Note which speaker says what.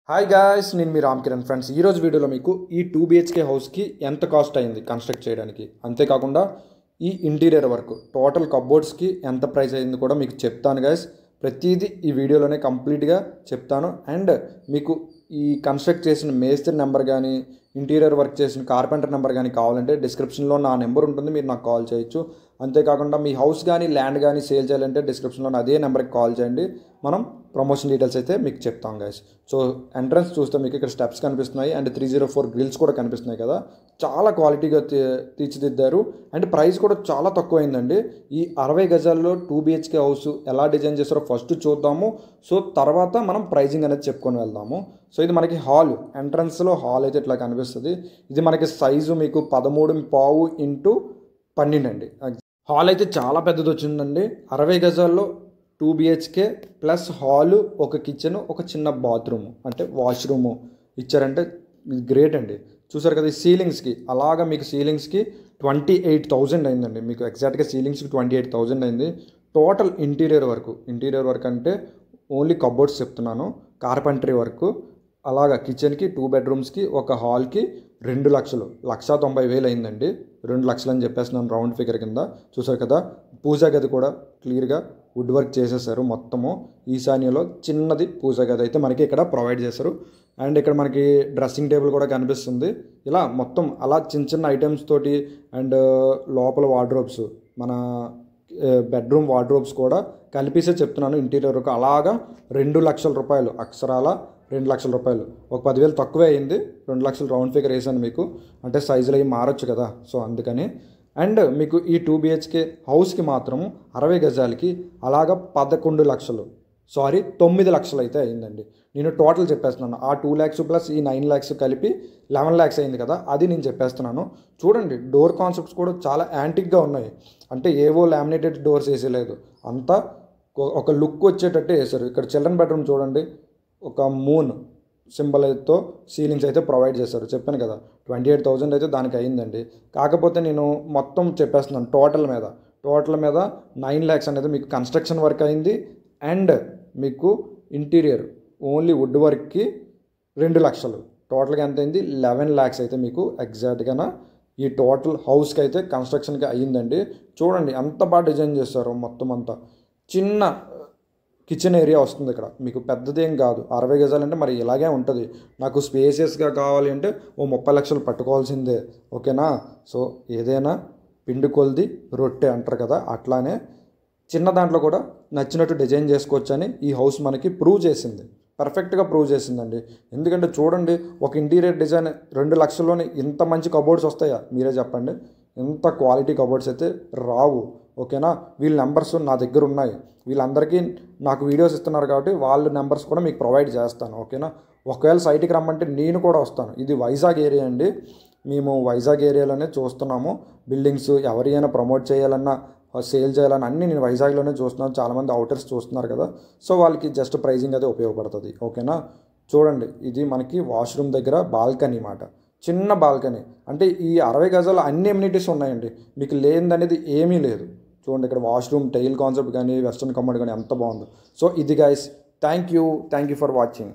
Speaker 1: Hi guys, నేను మీ Ram Kiran friends. ఈరోజు వీడియోలో మీకు ఈ 2 BHK హౌస్కి ఎంత కాస్ట్ అయింది కన్స్ట్రక్ట్ చేయడానికి, అంతేకాకుండా ఈ ఇంటీరియర్ వర్క్ టోటల్ కబోర్డ్స్కి ఎంత ప్రైస్ అయింది కూడా మీకు చెప్తాను గాయ్స్. ప్రతిదీ ఈ వీడియోలోనే కంప్లీట్గా చెప్తాను. అండ్ మీకు ఈ కన్స్ట్రక్ట్ చేసిన మేస్త్రి నెంబర్ కానీ ఇంటీరియర్ వర్క్ చేసిన కార్పెంటర్ నెంబర్ కానీ కావాలంటే డిస్క్రిప్షన్లో నా నెంబర్ ఉంటుంది, మీరు నాకు కాల్ చేయొచ్చు. అంతేకాకుండా మీ హౌస్ కానీ ల్యాండ్ కానీ సేల్ చేయాలంటే డిస్క్రిప్షన్లో అదే నెంబర్కి కాల్ చేయండి, మనం ప్రమోషన్ డీటెయిల్స్ అయితే మీకు చెప్తాం గైస్. సో ఎంట్రన్స్ చూస్తే మీకు ఇక్కడ స్టెప్స్ కనిపిస్తున్నాయి అండ్ 304 గ్రిల్స్ కూడా కనిపిస్తున్నాయి కదా, చాలా క్వాలిటీగా తీర్చిదిద్దారు. అండ్ ప్రైస్ కూడా చాలా తక్కువ అయిందండి. ఈ 60 గజాల్లో 2 BHK హౌస్ ఎలా డిజైన్ చేస్తారో ఫస్ట్ చూద్దాము. సో తర్వాత మనం ప్రైజింగ్ అనేది చెప్పుకొని వెళ్దాము. సో ఇది మనకి హాల్, ఎంట్రన్స్లో హాల్ అయితే ఇట్లా కనిపిస్తుంది. ఇది మనకి సైజు మీకు 13.5x12 అండి. హాల్ అయితే చాలా పెద్దది వచ్చిందండి. 60 గజాల్లో 2 BHK ప్లస్ హాలు, ఒక కిచెన్, ఒక చిన్న బాత్రూమ్ అంటే వాష్రూము ఇచ్చారంటే గ్రేట్ అండి. చూసారు కదా, ఈ సీలింగ్స్కి అలాగా మీకు సీలింగ్స్కి 28,000 అయిందండి. మీకు ఎగ్జాక్ట్గా సీలింగ్స్కి 28,000 అయింది. టోటల్ ఇంటీరియర్ వర్క్ అంటే ఓన్లీ కబోర్డ్స్ చెప్తున్నాను, కార్పెంటరీ వర్క్ అలాగా కిచెన్కి 2 బెడ్రూమ్స్కి ఒక హాల్కి 2 లక్షలు, 1,90,000 అయిందండి. 2 లక్షలు అని చెప్పేస్తున్నాను రౌండ్ ఫిగర్ కింద. చూసారు కదా, పూజా గది కూడా క్లియర్గా వుడ్ వర్క్ చేసేసారు. మొత్తము ఈశాన్యలో చిన్నది పూజా గది అయితే మనకి ఇక్కడ ప్రొవైడ్ చేశారు. అండ్ ఇక్కడ మనకి డ్రెస్సింగ్ టేబుల్ కూడా కనిపిస్తుంది. ఇలా మొత్తం అలా చిన్న చిన్న ఐటమ్స్ తోటి అండ్ లోపల వార్డ్రోబ్స్, మన బెడ్రూమ్ వార్డ్రోబ్స్ కూడా కలిపిసే చెప్తున్నాను. ఇంటీరియర్ వర్క్ అలాగా 2 లక్షల రూపాయలు, అక్షరాల 2 లక్షల రూపాయలు. ఒక 10,000 తక్కువే అయింది, 2 లక్షలు రౌండ్ ఫిగర్ వేసాను మీకు, అంటే సైజులు అవి మారచ్చు కదా, సో అందుకని. అండ్ మీకు ఈ 2 BHK హౌస్కి మాత్రము 60 గజాలకి అలాగా 9 లక్షలు అయితే అయిందండి. నేను టోటల్ చెప్పేస్తున్నాను. ఆ 2 lakhs ప్లస్ ఈ 9 lakhs కలిపి 11 lakhs అయింది కదా, అది నేను చెప్పేస్తున్నాను. చూడండి, డోర్ కాన్సెప్ట్స్ కూడా చాలా యాంటిక్గా ఉన్నాయి. అంటే ఏవో లామినేటెడ్ డోర్స్ వేసేలేదు, అంతా ఒక లుక్ వచ్చేటట్టే వేశారు. ఇక్కడ చిల్డ్రన్ బెడ్రూమ్ చూడండి, ఒక మూన్ సింబల్తో సీలింగ్స్ అయితే ప్రొవైడ్ చేశారు. చెప్పాను కదా 28,000 అయితే దానికి అయిందండి. కాకపోతే నేను మొత్తం చెప్పేస్తున్నాను టోటల్ మీద 9 lakhs అనేది మీకు కన్స్ట్రక్షన్ వర్క్ అయింది. అండ్ మీకు ఇంటీరియర్ ఓన్లీ వుడ్ వర్క్కి 2 లక్షలు, టోటల్గా ఎంత అయింది 11 lakhs అయితే మీకు ఎగ్జాక్ట్గా ఈ టోటల్ హౌస్కి అయితే కన్స్ట్రక్షన్కి అయ్యిందండి. చూడండి ఎంత బాగా డిజైన్ చేస్తారో, మొత్తం అంతా చిన్న కిచెన్ ఏరియా వస్తుంది ఇక్కడ, మీకు పెద్దదేం కాదు. 60 గజాలంటే మరి ఇలాగే ఉంటుంది. నాకు స్పేసియస్గా కావాలి అంటే ఓ 30 లక్షలు పట్టుకోవాల్సిందే, ఓకేనా. సో ఏదైనా పిండి కొలిది రొట్టె అంటారు కదా, అట్లానే చిన్న దాంట్లో కూడా నచ్చినట్టు డిజైన్ చేసుకోవచ్చని ఈ హౌస్ మనకి ప్రూవ్ చేసింది, పర్ఫెక్ట్గా ప్రూవ్ చేసిందండి. ఎందుకంటే చూడండి, ఒక ఇంటీరియర్ డిజైన్ 2 లక్షల్లోనే ఇంత మంచి కబోర్డ్స్ వస్తాయా మీరే చెప్పండి. ఇంత క్వాలిటీ కబోర్డ్స్ అయితే రావు, ఓకేనా. వీళ్ళ నెంబర్స్ నా దగ్గర ఉన్నాయి, వీళ్ళందరికీ నాకు వీడియోస్ ఇస్తున్నారు కాబట్టి వాళ్ళ నెంబర్స్ కూడా మీకు ప్రొవైడ్ చేస్తాను, ఓకేనా. ఒకవేళ సైట్కి రమ్మంటే నేను కూడా వస్తాను. ఇది వైజాగ్ ఏరియా అండి, మేము వైజాగ్ ఏరియాలోనే చూస్తున్నాము. బిల్డింగ్స్ ఎవరైనా ప్రమోట్ చేయాలన్నా సేల్ చేయాలని అన్నీ నేను వైజాగ్లోనే చూస్తున్నాను. చాలామంది అవుటర్స్ చూస్తున్నారు కదా, సో వాళ్ళకి జస్ట్ ప్రైజింగ్ అయితే ఉపయోగపడుతుంది, ఓకేనా. చూడండి, ఇది మనకి వాష్రూమ్ దగ్గర బాల్కనీ మాట, చిన్న బాల్కనీ. అంటే ఈ 60 గజాలు అన్ని ఎమ్యూనిటీస్ ఉన్నాయండి, మీకు లేనిదనేది ఏమీ లేదు. చూడండి, ఇక్కడ వాష్రూమ్ టైల్ కాన్సెప్ట్ కానీ వెస్ట్రన్ కమోడ్ కానీ ఎంత బాగుందో. సో ఇది guys, thank you for watching.